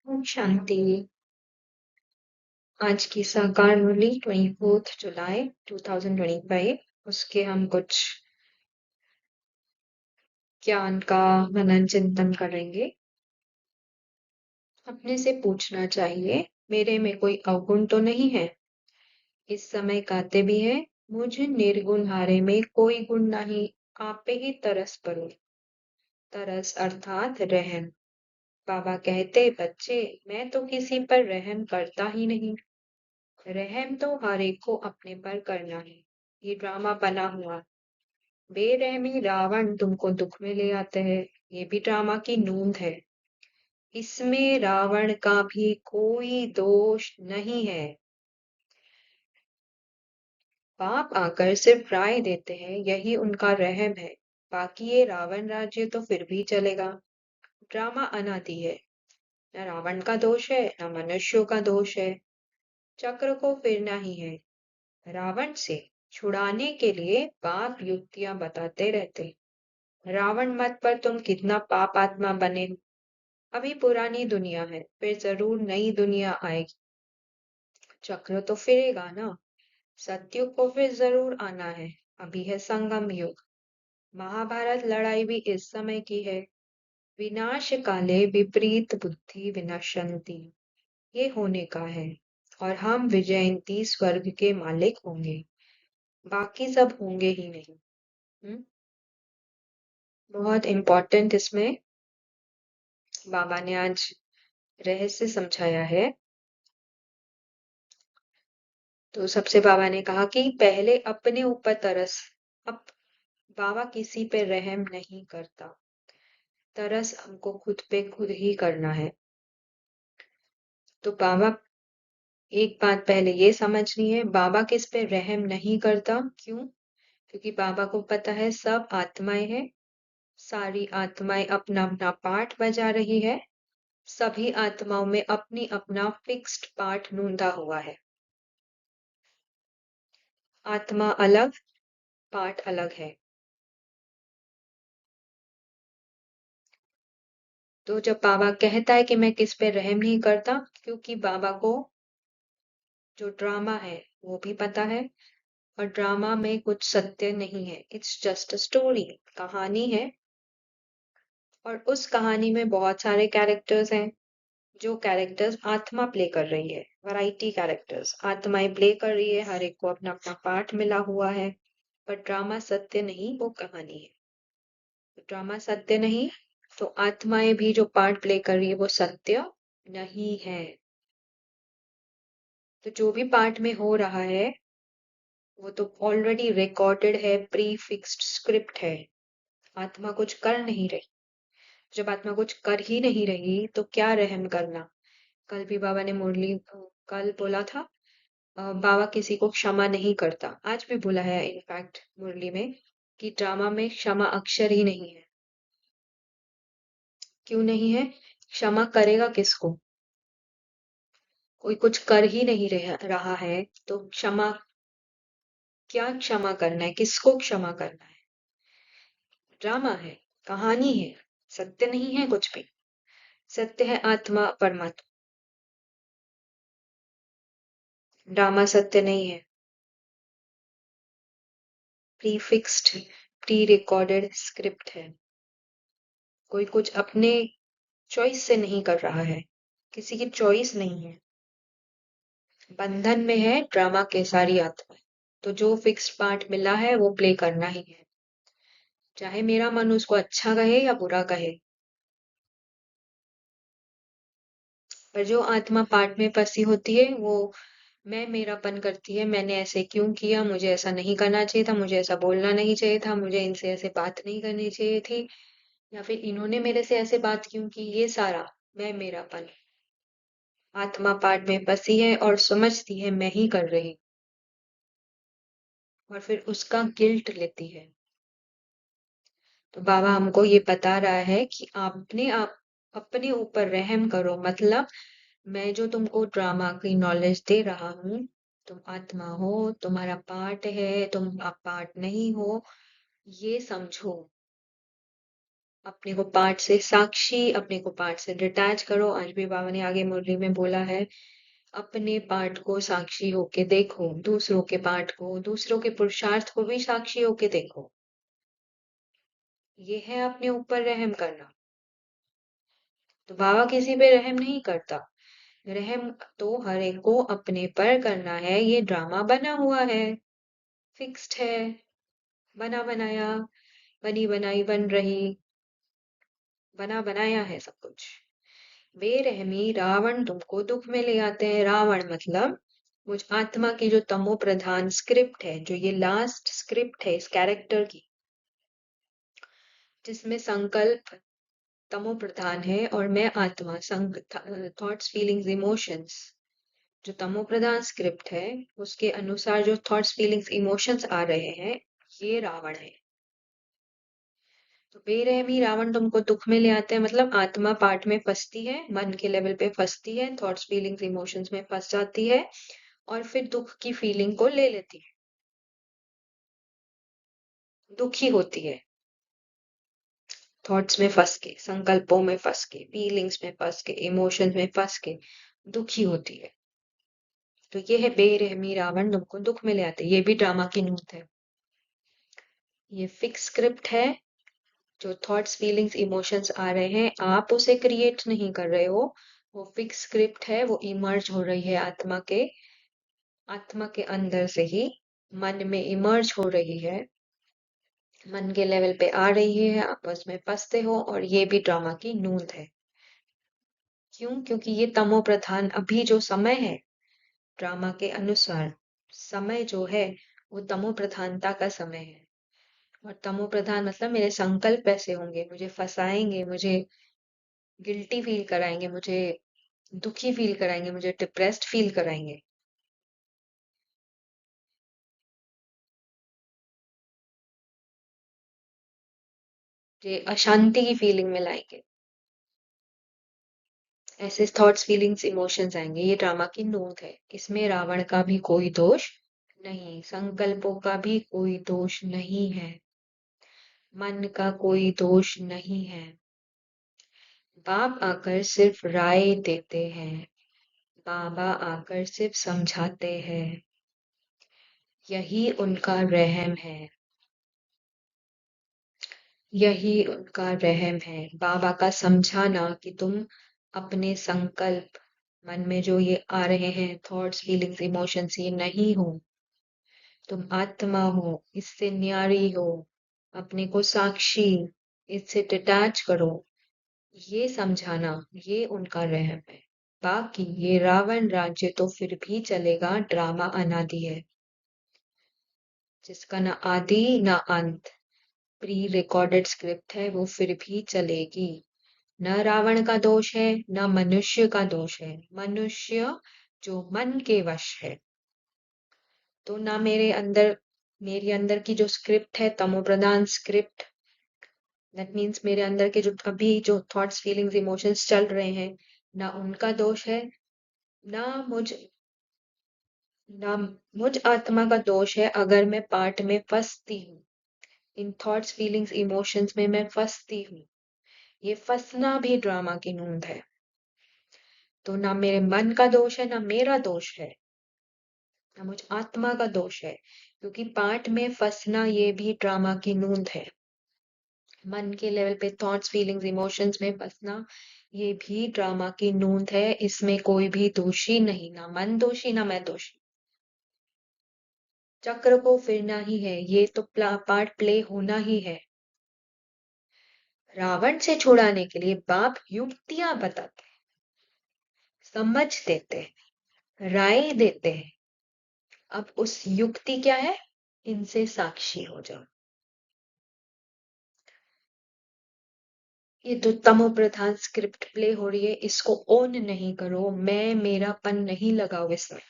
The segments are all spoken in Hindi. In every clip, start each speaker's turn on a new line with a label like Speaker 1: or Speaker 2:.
Speaker 1: ओम शांति। आज की साकार मुरली 24 जुलाई 2025। उसके हम कुछ ज्ञान का मनन चिंतन करेंगे। अपने से पूछना चाहिए, मेरे में कोई अवगुण तो नहीं है। इस समय गाते भी है, मुझ निर्गुण हारे में कोई गुण नहीं, आप पे ही तरस पड़ो। तरस अर्थात रहम। बाबा कहते, बच्चे मैं तो किसी पर रहम करता ही नहीं। रहम तो हर एक को अपने पर करना है। ये ड्रामा बना हुआ। बेरहमी रावण तुमको दुख में ले आते हैं। ये भी ड्रामा की नूंद है। इसमें रावण का भी कोई दोष नहीं है। पाप आकर सिर्फ राय देते हैं, यही उनका रहम है। बाकी ये रावण राज्य तो फिर भी चलेगा। ड्रामा अनादि है। न रावण का दोष है न मनुष्यों का दोष है। चक्र को फिरना ही है। रावण से छुड़ाने के लिए पाप युक्तियां बताते रहते। रावण मत पर तुम कितना पाप आत्मा बने। अभी पुरानी दुनिया है, फिर जरूर नई दुनिया आएगी। चक्र तो फिरेगा ना। सतयुग को फिर जरूर आना है। अभी है संगम युग। महाभारत लड़ाई भी इस समय की है। विनाश काले विपरीत बुद्धि विनश्यन्ति। ये होने का है। और हम विजयंती स्वर्ग के मालिक होंगे। बाकी सब होंगे ही नहीं। बहुत इंपॉर्टेंट इसमें बाबा ने आज रहस्य समझाया है। तो सबसे बाबा ने कहा कि पहले अपने ऊपर तरस। अब बाबा किसी पे रहम नहीं करता। तरस हमको खुद पे खुद ही करना है। तो बाबा, एक बात पहले ये समझनी है, बाबा किस पे रहम नहीं करता। क्यों? क्योंकि बाबा को पता है सब आत्माएं हैं। सारी आत्माएं अपना अपना पाठ बजा रही है। सभी आत्माओं में अपनी अपना फिक्स्ड पाठ नूंदा हुआ है। आत्मा अलग, पाठ अलग है। तो जब बाबा कहता है कि मैं किस पे रहम नहीं करता, क्योंकि बाबा को जो ड्रामा है वो भी पता है। और ड्रामा में कुछ सत्य नहीं है। इट्स जस्ट अ स्टोरी, कहानी है। और उस कहानी में बहुत सारे कैरेक्टर्स हैं। जो कैरेक्टर्स आत्मा प्ले कर रही है, वैरायटी कैरेक्टर्स आत्माएं प्ले कर रही है। हर एक को अपना अपना पार्ट मिला हुआ है। पर ड्रामा सत्य नहीं, वो कहानी है। ड्रामा सत्य नहीं, तो आत्माएं भी जो पार्ट प्ले कर रही है वो सत्य नहीं है। तो जो भी पार्ट में हो रहा है वो तो ऑलरेडी रिकॉर्डेड है, प्री फिक्स्ड स्क्रिप्ट है। आत्मा कुछ कर नहीं रही। जब आत्मा कुछ कर ही नहीं रही तो क्या रहम करना। कल भी बाबा ने मुरली कल बोला था, बाबा किसी को क्षमा नहीं करता। आज भी बोला है इनफैक्ट मुरली में कि ड्रामा में क्षमा अक्षर ही नहीं है। क्यों नहीं है? क्षमा करेगा किसको? कोई कुछ कर ही नहीं रहा है तो क्षमा, क्या क्षमा करना है, किसको क्षमा करना है? ड्रामा है, कहानी है। सत्य नहीं है कुछ भी। सत्य है आत्मा परमात्मा। ड्रामा सत्य नहीं है। Pre fixed, pre recorded script है। कोई कुछ अपने चॉइस से नहीं कर रहा है। किसी की चॉइस नहीं है। बंधन में है ड्रामा के सारी आत्मा। तो जो फिक्स्ड पार्ट मिला है वो प्ले करना ही है। चाहे मेरा मन उसको अच्छा कहे या बुरा कहे। पर जो आत्मा पार्ट में फंसी होती है वो मैं मेरापन करती है। मैंने ऐसे क्यों किया, मुझे ऐसा नहीं करना चाहिए था, मुझे ऐसा बोलना नहीं चाहिए था, मुझे इनसे ऐसे बात नहीं करनी चाहिए थी, या फिर इन्होंने मेरे से ऐसे बात क्यों की। ये सारा मैं मेरापन। आत्मा पार्ट में फंसी है और समझती है मैं ही कर रही, और फिर उसका गिल्ट लेती है। तो बाबा हमको ये बता रहा है कि आप अपने ऊपर रहम करो। मतलब मैं जो तुमको ड्रामा की नॉलेज दे रहा हूँ, तुम आत्मा हो, तुम्हारा पार्ट है, तुम आप पार्ट नहीं हो, ये समझो। अपने को पाठ से साक्षी, अपने को पाठ से डिटैच करो। आज भी बाबा ने आगे मुरली में बोला है, अपने पाठ को साक्षी होके देखो, दूसरों के पाठ को, दूसरों के पुरुषार्थ को भी साक्षी होके देखो। ये है अपने ऊपर रहम करना। तो बाबा किसी पे रहम नहीं करता। रहम तो हर एक को अपने पर करना है। ये ड्रामा बना हुआ है, फिक्स्ड है, बना बनाया, बनी बनाई बन रही, बना बनाया है सब कुछ। बेरहमी रावण तुमको दुख में ले आते हैं। रावण मतलब मुझ आत्मा की जो तमो प्रधान स्क्रिप्ट है, जो ये लास्ट स्क्रिप्ट है इस कैरेक्टर की, जिसमें संकल्प तमो प्रधान है और मैं आत्मा, थॉट्स फीलिंग्स इमोशंस, जो तमो प्रधान स्क्रिप्ट है उसके अनुसार जो थॉट्स फीलिंग्स इमोशंस आ रहे हैं, ये रावण है। तो बेरहमी रावण तुमको दुख में ले आते हैं, मतलब आत्मा पार्ट में फंसती है, मन के लेवल पे फंसती है, थॉट्स फीलिंग्स इमोशंस में फंस जाती है और फिर दुख की फीलिंग को ले लेती है, दुखी होती है, थॉट्स में फंस के, संकल्पों में फंस के, फीलिंग्स में फंस के, इमोशंस में फंस के दुखी होती है। तो ये है बेरहमी रावण तुमको दुख में ले आते हैं। ये भी ड्रामा की नूत है। ये फिक्स स्क्रिप्ट है, जो थॉट्स फीलिंग्स इमोशंस आ रहे हैं आप उसे क्रिएट नहीं कर रहे हो। वो फिक्स स्क्रिप्ट है, वो इमर्ज हो रही है आत्मा के अंदर से ही, मन में इमर्ज हो रही है, मन के लेवल पे आ रही है, आपस में फंसते हो, और ये भी ड्रामा की नूंद है। क्यों? क्योंकि ये तमो प्रधान अभी जो समय है, ड्रामा के अनुसार समय जो है वो तमो प्रधानता का समय है। और तमो प्रधान मतलब मेरे संकल्प ऐसे होंगे, मुझे फंसाएंगे, मुझे गिल्टी फील कराएंगे, मुझे दुखी फील कराएंगे, मुझे डिप्रेस्ड फील कराएंगे। ये अशांति की फीलिंग में लाएंगे। ऐसे थॉट्स फीलिंग्स इमोशंस आएंगे। ये ड्रामा की नोट है। इसमें रावण का भी कोई दोष नहीं, संकल्पों का भी कोई दोष नहीं है, मन का कोई दोष नहीं है। बाप आकर सिर्फ राय देते हैं, बाबा आकर सिर्फ समझाते हैं। यही उनका रहम है, यही उनका रहम है। बाबा का समझाना कि तुम अपने संकल्प, मन में जो ये आ रहे हैं थॉट्स फीलिंग्स इमोशंस, ये नहीं हो, तुम आत्मा हो, इससे न्यारी हो, अपने को साक्षी, इससे डिटैच करो, ये समझाना, ये उनका रहम है। बाकी ये रावण राज्य तो फिर भी चलेगा, ड्रामा अनादि है, जिसका ना आदि ना अंत, प्री रिकॉर्डेड स्क्रिप्ट है, वो फिर भी चलेगी। न रावण का दोष है, न मनुष्य का दोष है। मनुष्य जो मन के वश है, तो ना मेरे अंदर की जो स्क्रिप्ट है, तमोप्रधान स्क्रिप्ट, दैट मीन्स मेरे अंदर के जो अभी जो थॉट्स फीलिंग्स इमोशंस चल रहे हैं, ना उनका दोष है, ना मुझ ना मुझ आत्मा का दोष है अगर मैं पार्ट में फंसती हूँ, इन थॉट्स फीलिंग्स इमोशंस में मैं फंसती हूँ। ये फंसना भी ड्रामा की नूंद है। तो ना मेरे मन का दोष है, ना मेरा दोष है, ना मुझ आत्मा का दोष है, क्योंकि पार्ट में फंसना ये भी ड्रामा की नूंद है। मन के लेवल पे थॉट्स फीलिंग्स इमोशंस में फंसना ये भी ड्रामा की नूंद है। इसमें कोई भी दोषी नहीं, ना मन दोषी ना मैं दोषी। चक्र को फिरना ही है, ये तो पार्ट प्ले होना ही है। रावण से छुड़ाने के लिए बाप युक्तियां बताते, समझ देते हैं, राय देते हैं। अब उस युक्ति क्या है? इनसे साक्षी हो जाओ। ये जो तमो प्रधान स्क्रिप्ट प्ले हो रही है, इसको ओन नहीं करो। मैं मेरापन नहीं लगाओ इसमें,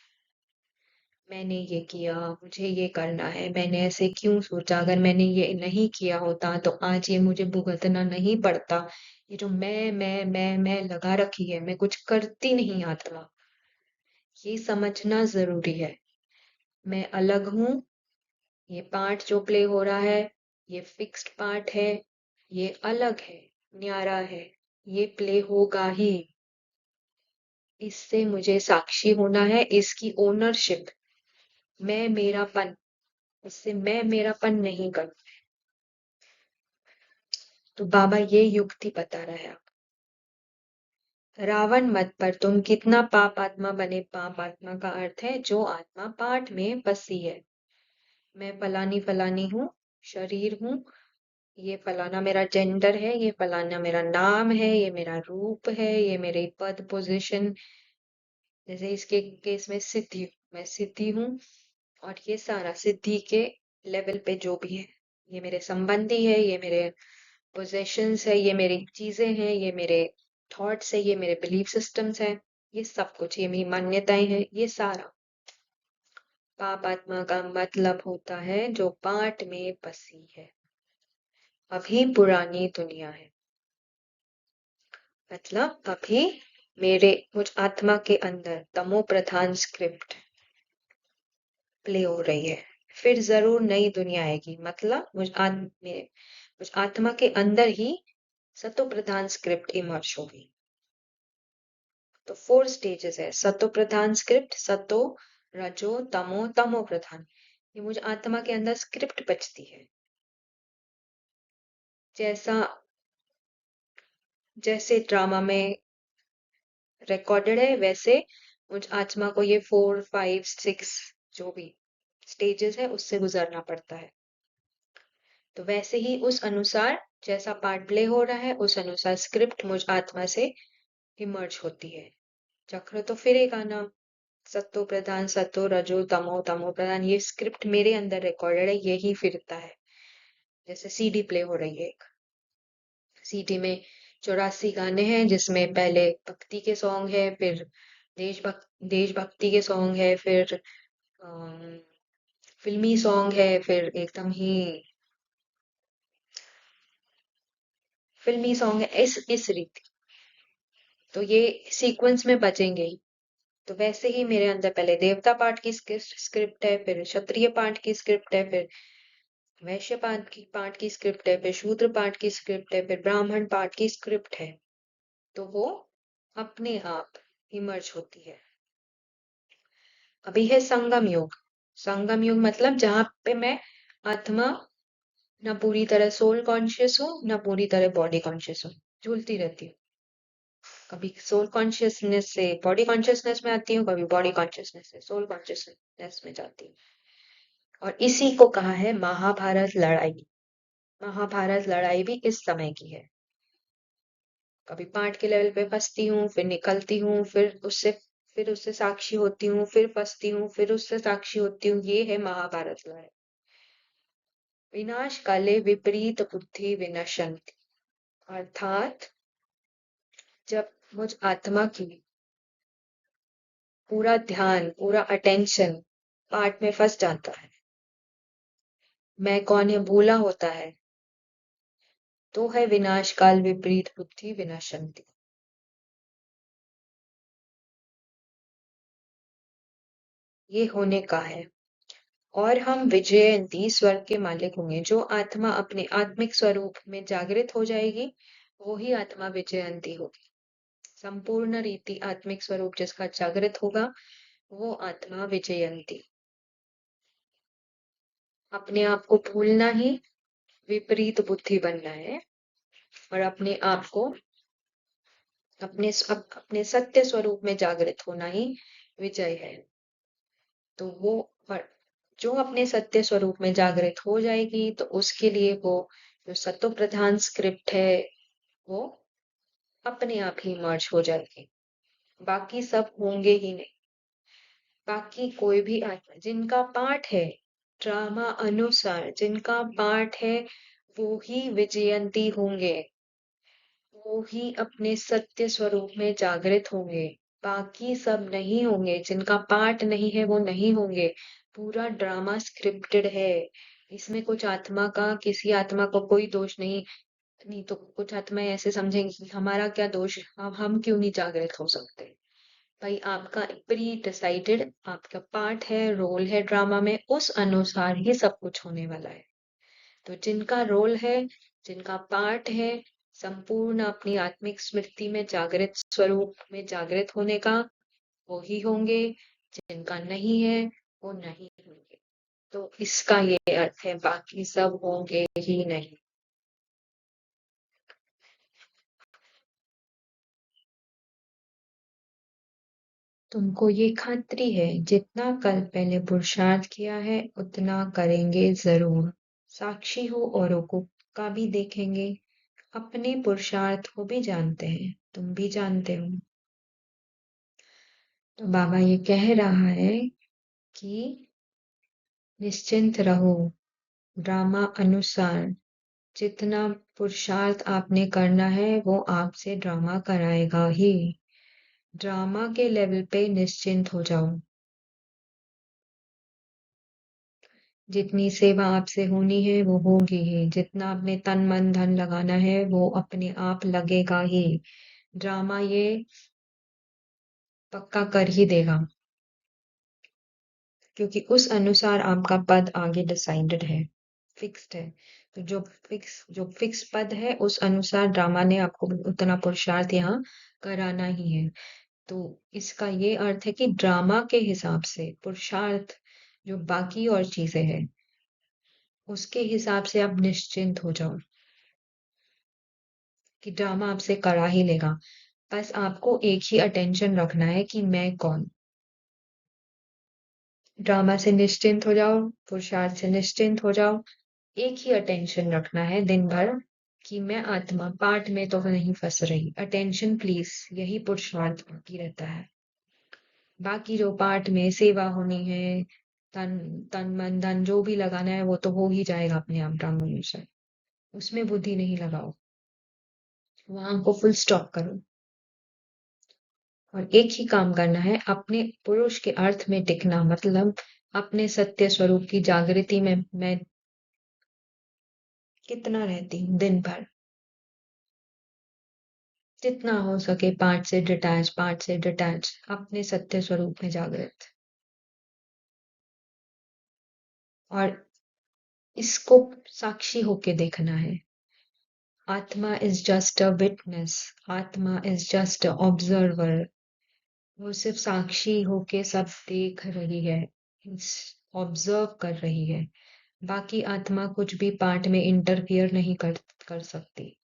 Speaker 1: मैंने ये किया, मुझे ये करना है, मैंने ऐसे क्यों सोचा, अगर मैंने ये नहीं किया होता तो आज ये मुझे भुगतना नहीं पड़ता। ये जो मैं लगा रखी है, मैं कुछ करती नहीं आत्मा, ये समझना जरूरी है। मैं अलग हूं, ये पार्ट जो प्ले हो रहा है ये फिक्स्ड पार्ट है, ये अलग है, न्यारा है, ये प्ले होगा ही। इससे मुझे साक्षी होना है, इसकी ओनरशिप, मैं मेरापन, इससे मैं मेरापन नहीं करूँ। तो बाबा ये युक्ति बता रहा है। रावण मत पर तुम कितना पाप आत्मा बने। पाप आत्मा का अर्थ है जो आत्मा पाठ में फंसी है। मैं फलानी फलानी हूँ, शरीर हूँ, ये फलाना मेरा जेंडर है, ये फलाना मेरा नाम है, ये मेरा रूप है, ये मेरे पद पोजीशन, जैसे इसके केस में सिद्धि, मैं सिद्धि हूँ। और ये सारा सिद्धि के लेवल पे जो भी है, ये मेरे संबंधी है, ये मेरे पोजेशंस है, ये मेरी चीजें हैं, ये मेरे थॉट्स है, ये मेरे बिलीफ सिस्टम्स है, ये सब कुछ, ये मेरी मान्यताएं हैं, ये सारा पाप आत्मा का मतलब होता है जो पाठ में फंसी है, अभी पुरानी दुनिया है। मतलब अभी मेरे मुझ आत्मा के अंदर तमो प्रधान स्क्रिप्ट प्ले हो रही है। फिर जरूर नई दुनिया आएगी, मतलब मुझ आत्मा के अंदर ही सतो प्रधान स्क्रिप्ट इमर्ज होगी। तो 4 स्टेजेस है, सतो प्रधान स्क्रिप्ट, सतो, रजो, तमो, तमो प्रधान। ये मुझ आत्मा के अंदर स्क्रिप्ट बचती है। जैसा जैसे ड्रामा में रिकॉर्डेड है, वैसे मुझ आत्मा को ये 4, 5, 6 जो भी स्टेजेस है उससे गुजरना पड़ता है। तो वैसे ही उस अनुसार जैसा पार्ट प्ले हो रहा है उस अनुसार स्क्रिप्ट मुझ आत्मा से इमर्ज होती है। चक्र तो फिर एक आना, सत्तो प्रधान, सत्तो, रजो, तमो, तमो प्रधान, ये स्क्रिप्ट मेरे अंदर रिकॉर्डेड है, यही फिरता है। जैसे सीडी प्ले हो रही है, एक सीडी में 84 गाने हैं, जिसमें पहले भक्ति के सॉन्ग है, फिर देशभक्ति के सॉन्ग है, फिर अम, फिल्मी सॉन्ग है, फिर एकदम ही फिल्मी सॉन्ग है, इस रीति। तो ये सीक्वेंस में बचेंगे ही। तो वैसे ही मेरे अंदर पहले देवता पाठ की स्क्रिप्ट है, फिर क्षत्रिय पाठ की स्क्रिप्ट है, फिर वैश्य पाठ की स्क्रिप्ट है, फिर शूद्र पाठ की स्क्रिप्ट है, फिर ब्राह्मण पाठ की स्क्रिप्ट है। तो वो अपने आप इमर्ज होती है। अभी है संगम युग। संगम युग मतलब जहां पे मैं आत्मा ना पूरी तरह सोल कॉन्शियस हूँ, ना पूरी तरह बॉडी कॉन्शियस हूँ, झूलती रहती हूँ। कभी सोल कॉन्शियसनेस से बॉडी कॉन्शियसनेस में आती हूँ, कभी बॉडी कॉन्शियसनेस से सोल कॉन्शियसनेस में जाती हूँ। और इसी को कहा है महाभारत लड़ाई। महाभारत लड़ाई भी इस समय की है। कभी पाठ के लेवल पे फंसती हूँ, फिर निकलती हूँ, फिर उससे साक्षी होती हूँ, फिर फंसती हूँ, फिर उससे साक्षी होती हूँ। ये है महाभारत लड़ाई। विनाश काले विपरीत बुद्धि विनशंति, अर्थात जब मुझ आत्मा की पूरा ध्यान, पूरा अटेंशन पाठ में फंस जाता है, मैं कौन है भूला होता है, तो है विनाश काल विपरीत बुद्धि विनशंति। ये होने का है। और हम विजयंती स्वर्ग के मालिक होंगे। जो आत्मा अपने आत्मिक स्वरूप में जागृत हो जाएगी, वो ही आत्मा विजयंती होगी। संपूर्ण रीति आत्मिक स्वरूप जिसका जागृत होगा, वो आत्मा विजयंती। अपने आप को भूलना ही विपरीत बुद्धि बनना है, और अपने आप को अपने सत्य स्वरूप में जागृत होना ही विजय है। तो वो पर जो अपने सत्य स्वरूप में जागृत हो जाएगी, तो उसके लिए वो जो सत्व प्रधान स्क्रिप्ट है, वो अपने आप ही मर्ज हो जाएगी। बाकी सब होंगे ही नहीं। बाकी कोई भी आत्मा जिनका पाठ है, ड्रामा अनुसार जिनका पाठ है, वो ही विजयंती होंगे, वो ही अपने सत्य स्वरूप में जागृत होंगे। बाकी सब नहीं होंगे, जिनका पार्ट नहीं है वो नहीं होंगे। पूरा ड्रामा स्क्रिप्टेड है। इसमें कुछ आत्मा का, किसी आत्मा को कोई दोष नहीं। नहीं तो कुछ आत्माएं ऐसे समझेंगी कि हमारा क्या दोष, हम क्यों नहीं जागृत हो सकते। भाई आपका प्री डिसाइडेड आपका पार्ट है, रोल है ड्रामा में, उस अनुसार ही सब कुछ होने वाला है। तो जिनका रोल है, जिनका पाठ है संपूर्ण अपनी आत्मिक स्मृति में जागृत स्वरूप में जागृत होने का, वो ही होंगे। जिनका नहीं है वो नहीं होंगे। तो इसका ये अर्थ है, बाकी सब होंगे ही नहीं। तुमको ये खात्री है, जितना कल पहले पुरुषार्थ किया है उतना करेंगे जरूर। साक्षी हो औरों को का भी देखेंगे। अपने पुरुषार्थ को भी जानते हैं, तुम भी जानते हो। तो बाबा ये कह रहा है कि निश्चिंत रहो। ड्रामा अनुसार जितना पुरुषार्थ आपने करना है वो आपसे ड्रामा कराएगा ही। ड्रामा के लेवल पे निश्चिंत हो जाओ। जितनी सेवा आपसे होनी है वो होगी ही। जितना आपने तन मन धन लगाना है वो अपने आप लगेगा ही। ड्रामा ये पक्का कर ही देगा, क्योंकि उस अनुसार आपका पद आगे डिसाइडेड है, फिक्स्ड है। तो जो फिक्स पद है उस अनुसार ड्रामा ने आपको उतना पुरुषार्थ यहाँ कराना ही है। तो इसका ये अर्थ है कि ड्रामा के हिसाब से पुरुषार्थ जो बाकी और चीजें हैं उसके हिसाब से आप निश्चिंत हो जाओ कि ड्रामा आपसे करा ही लेगा। बस आपको एक ही अटेंशन रखना है कि मैं कौन। ड्रामा से निश्चिंत हो जाओ, पुरुषार्थ से निश्चिंत हो जाओ। एक ही अटेंशन रखना है दिन भर कि मैं आत्मा, पाठ में तो नहीं फंस रही। अटेंशन प्लीज, यही पुरुषार्थ बाकी रहता है। बाकी जो पाठ में सेवा होनी है, तन तन मन धन जो भी लगाना है वो तो हो ही जाएगा अपने आप ड्रामा से। उसमें बुद्धि नहीं लगाओ, वहां को फुल स्टॉप करो। और एक ही काम करना है, अपने पुरुष के अर्थ में टिकना, मतलब अपने सत्य स्वरूप की जागृति में मैं कितना रहती हूँ दिन भर। जितना हो सके पाठ से डिटैच अपने सत्य स्वरूप में जागृत। और इसको साक्षी होके देखना है। आत्मा इज जस्ट अ विटनेस, आत्मा इज जस्ट अ ऑब्जर्वर। वो सिर्फ साक्षी होके सब देख रही है, ऑब्जर्व कर रही है। बाकी आत्मा कुछ भी पार्ट में इंटरफियर नहीं कर सकती।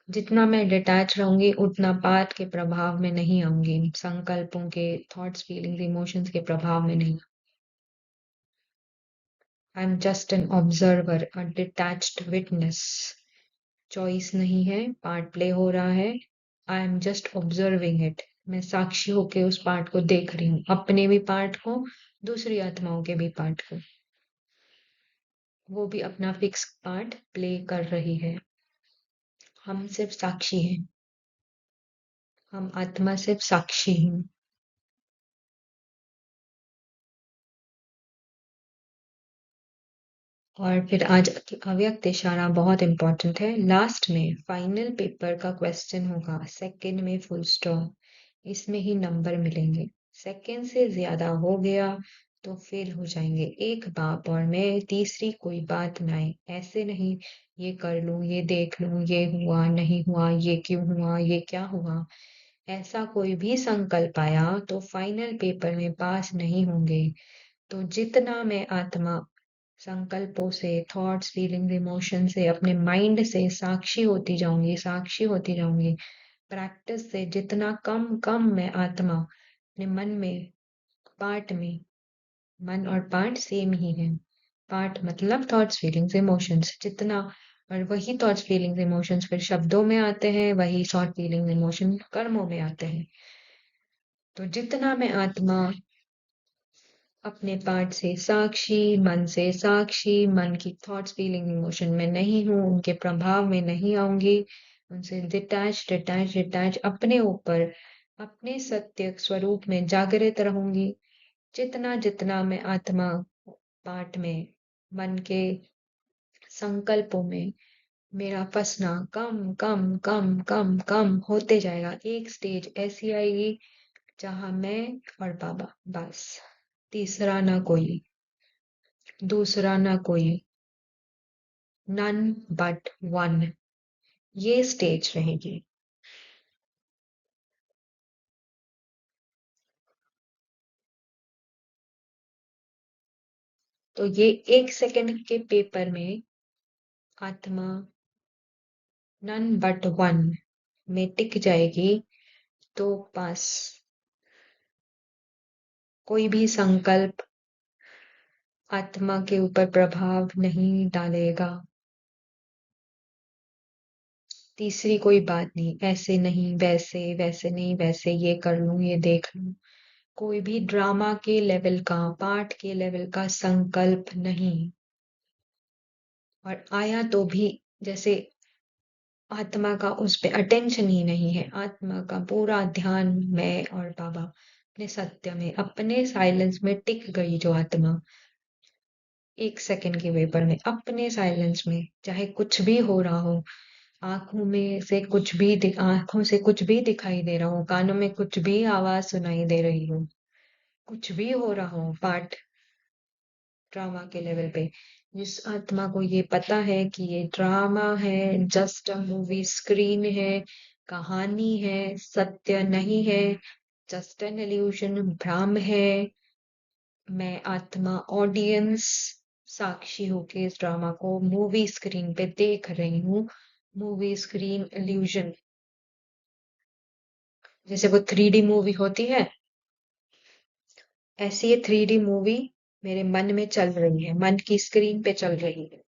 Speaker 1: जितना मैं डिटैच रहूंगी उतना पार्ट के प्रभाव में नहीं आऊंगी, संकल्पों के, थॉट्स फीलिंग्स इमोशंस के प्रभाव में नहीं। I am just an observer, a detached witness. Choice नहीं है, पार्ट प्ले हो रहा है। I am just observing it. मैं साक्षी होके उस पार्ट को देख रही हूँ, अपने भी पार्ट को, दूसरी आत्माओं के भी पार्ट को। वो भी अपना फिक्स पार्ट प्ले कर रही है। हम सिर्फ साक्षी हैं। हम आत्मा सिर्फ साक्षी हैं। और फिर आज अव्यक्त इशारा बहुत इंपॉर्टेंट है। लास्ट में फाइनल पेपर का क्वेश्चन होगा, सेकंड में फुल स्टॉप। इसमें ही नंबर मिलेंगे। सेकंड से ज्यादा हो गया तो फेल हो जाएंगे। एक बाप और मैं, तीसरी कोई बात ना आए। ऐसे नहीं ये कर लूं, ये देख लूं, ये हुआ नहीं हुआ, ये क्यों हुआ, ये क्या हुआ। ऐसा कोई भी संकल्प आया तो फाइनल पेपर में पास नहीं होंगे। तो जितना मैं आत्मा संकल्पों से, थॉट्स फीलिंग्स इमोशन से, अपने माइंड से साक्षी होती जाऊंगी, साक्षी होती जाऊंगी। प्रैक्टिस से जितना कम कम मैं आत्मा अपने मन में, पार्ट में, मन और पार्ट सेम ही है। पार्ट मतलब थॉट्स फीलिंग्स इमोशंस, जितना, और वही थॉट्स फीलिंग्स इमोशंस फिर शब्दों में आते हैं, वही थॉट फीलिंग्स इमोशन कर्मों में आते हैं। तो जितना मैं आत्मा अपने पार्ट से साक्षी, मन से साक्षी, मन की थॉट्स फीलिंग इमोशन में नहीं हूँ, उनके प्रभाव में नहीं आऊंगी, उनसे डिटैच डिटैच डिटैच अपने ऊपर, अपने सत्य स्वरूप में जागृत रहूंगी। जितना जितना मैं आत्मा पार्ट में, मन के संकल्पों में मेरा फंसना कम कम कम कम कम होते जाएगा। एक स्टेज ऐसी आएगी जहां मैं और बाबा, बस तीसरा ना कोई, दूसरा ना कोई। नन बट वन, ये स्टेज रहेगी। तो ये 1 सेकंड के पेपर में आत्मा नन बट वन में टिक जाएगी, तो बस कोई भी संकल्प आत्मा के ऊपर प्रभाव नहीं डालेगा। तीसरी कोई बात नहीं, ऐसे नहीं वैसे, वैसे नहीं वैसे, ये कर लूं ये देख लूं, कोई भी ड्रामा के लेवल का, पाठ के लेवल का संकल्प नहीं। और आया तो भी जैसे आत्मा का उस पे अटेंशन ही नहीं है, आत्मा का पूरा ध्यान मैं और बाबा अपने सत्य में, अपने साइलेंस में टिक गई जो आत्मा, 1 सेकंड के वेपर में अपने साइलेंस में, चाहे कुछ भी हो रहा हो, आंखों से कुछ भी दिखाई दे रहा हो, कानों में कुछ भी आवाज सुनाई दे रही हो, कुछ भी हो रहा हो पाठ ड्रामा के लेवल पे, जिस आत्मा को ये पता है कि ये ड्रामा है, जस्ट अ मूवी स्क्रीन है, कहानी है, सत्य नहीं है, जस्ट एन इल्यूजन, भ्रम है, मैं आत्मा ऑडियंस साक्षी होके इस ड्रामा को मूवी स्क्रीन पे देख रही हूँ। मूवी स्क्रीन इल्यूजन, जैसे वो 3D मूवी होती है, ऐसी ये 3D मूवी मेरे मन में चल रही है, मन की स्क्रीन पे चल रही है।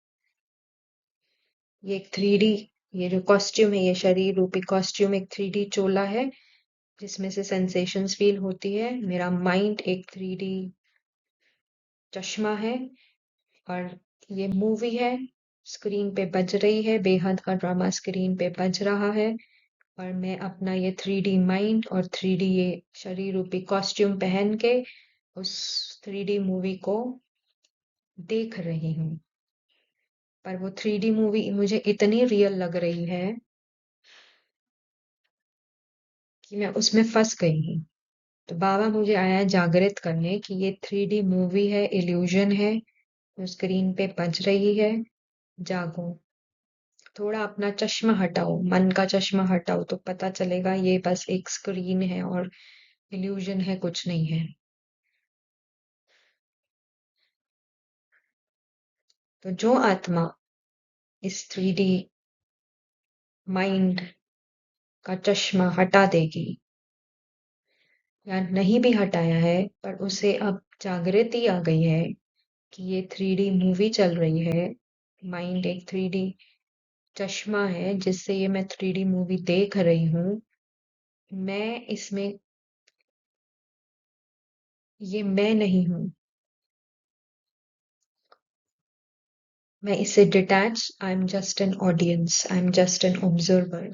Speaker 1: ये एक 3D, ये जो कॉस्ट्यूम है, ये शरीर रूपी कॉस्ट्यूम एक 3D चोला है, जिसमें से सेंसेशंस फील होती है। मेरा माइंड एक 3D चश्मा है, और ये मूवी है, स्क्रीन पे बज रही है, बेहद का ड्रामा स्क्रीन पे बज रहा है, और मैं अपना ये 3D माइंड और 3D ये शरीर रूपी कॉस्ट्यूम पहन के उस 3D मूवी को देख रही हूँ। पर वो 3D मूवी मुझे इतनी रियल लग रही है कि मैं उसमें फंस गई हूँ। तो बाबा मुझे आया जागृत करने कि ये 3D मूवी है, इल्यूजन है, जो स्क्रीन पे बज रही है। जागो, थोड़ा अपना चश्मा हटाओ, मन का चश्मा हटाओ, तो पता चलेगा ये बस एक स्क्रीन है और इल्यूजन है, कुछ नहीं है। तो जो आत्मा इस 3D माइंड का चश्मा हटा देगी, या नहीं भी हटाया है पर उसे अब जागृति आ गई है कि ये 3D मूवी चल रही है, माइंड एक 3D चश्मा है जिससे ये मैं 3D मूवी देख रही हूँ, मैं इसमें, ये मैं नहीं हूँ, मैं इससे detach, I am just an audience, I am just an observer.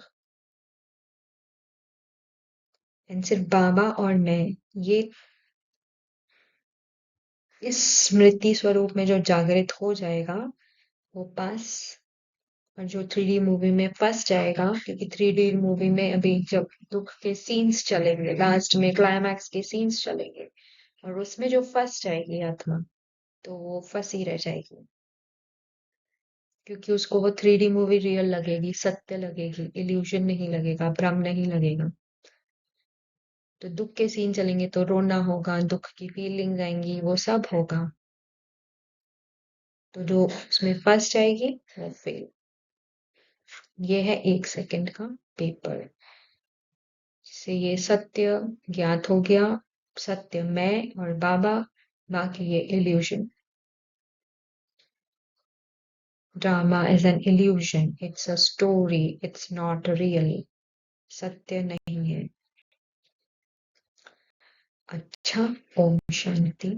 Speaker 1: And सिर्फ बाबा और मैं, ये इस स्मृति स्वरूप में जो जागृत हो जाएगा, वो पास, और जो 3D मूवी में फंस जाएगा, क्योंकि 3D मूवी में अभी जब दुख के सीन्स चलेंगे, लास्ट में क्लाइमैक्स के सीन्स चलेंगे, और उसमें जो फंस जाएगी आत्मा, तो वो फंसी रह जाएगी, क्योंकि उसको वो 3D मूवी रियल लगेगी, सत्य लगेगी, इल्यूजन नहीं लगेगा, भ्रम नहीं लगेगा। तो दुख के सीन चलेंगे तो रोना होगा, दुख की फीलिंग्स आएंगी, वो सब होगा। तो जो उसमें फंस जाएगी वो फेल। ये है 1 सेकंड का पेपर, जिससे ये सत्य ज्ञात हो गया, सत्य मैं और बाबा, बाकी ये illusion. Drama is an illusion, it's a story, it's not real, सत्य नहीं है। अच्छा, ओम शांति।